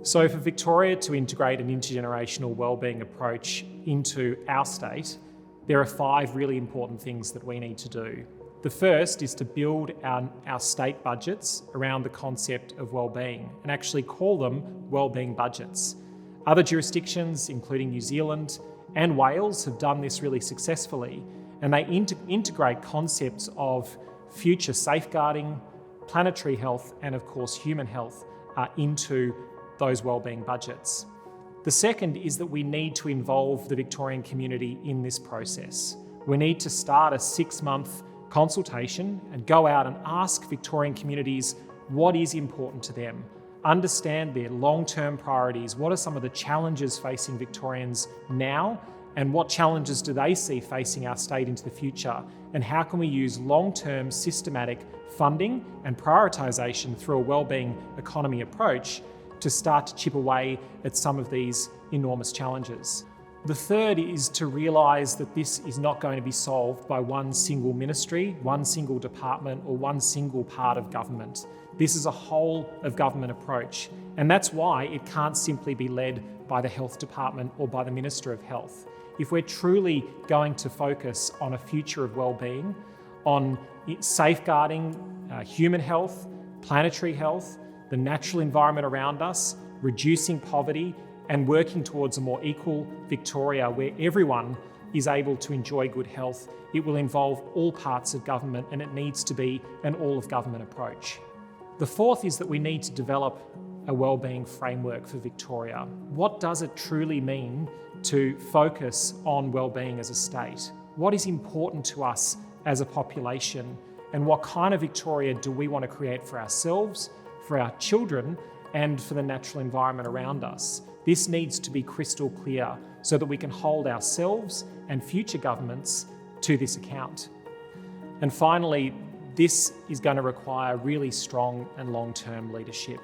So for Victoria to integrate an intergenerational wellbeing approach into our state, there are 5 really important things that we need to do. The first is to build our state budgets around the concept of wellbeing and actually call them wellbeing budgets. Other jurisdictions, including New Zealand and Wales, have done this really successfully, and they integrate concepts of future safeguarding, planetary health, and of course human health into those wellbeing budgets. The second is that we need to involve the Victorian community in this process. We need to start a 6-month consultation and go out and ask Victorian communities what is important to them, understand their long-term priorities, what are some of the challenges facing Victorians now, and what challenges do they see facing our state into the future, and how can we use long-term systematic funding and prioritisation through a wellbeing economy approach to start to chip away at some of these enormous challenges. The third is to realise that this is not going to be solved by one single ministry, one single department, or one single part of government. This is a whole of government approach, and that's why it can't simply be led by the Health Department or by the Minister of Health. If we're truly going to focus on a future of wellbeing, on safeguarding human health, planetary health, the natural environment around us, reducing poverty, and working towards a more equal Victoria where everyone is able to enjoy good health, it will involve all parts of government, and it needs to be an all-of-government approach. The fourth is that we need to develop a wellbeing framework for Victoria. What does it truly mean to focus on wellbeing as a state? What is important to us as a population? And what kind of Victoria do we want to create for ourselves, for our children, and for the natural environment around us? This needs to be crystal clear so that we can hold ourselves and future governments to this account. And finally, this is going to require really strong and long-term leadership.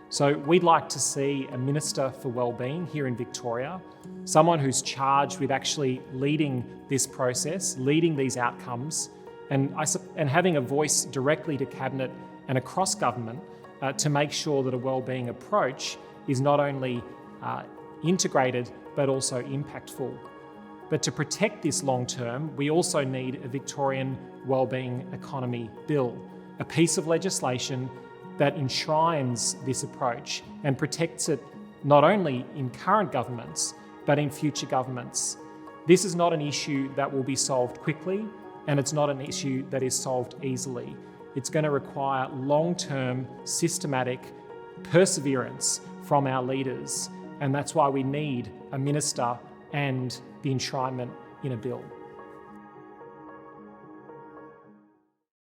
So we'd like to see a Minister for Wellbeing here in Victoria, someone who's charged with actually leading this process, leading these outcomes, and having a voice directly to Cabinet and across government to make sure that a wellbeing approach is not only integrated but also impactful. But to protect this long term, we also need a Victorian Wellbeing Economy Bill, a piece of legislation that enshrines this approach and protects it not only in current governments but in future governments. This is not an issue that will be solved quickly, and it's not an issue that is solved easily. It's going to require long-term, systematic perseverance from our leaders, and that's why we need a minister and the enshrinement in a bill.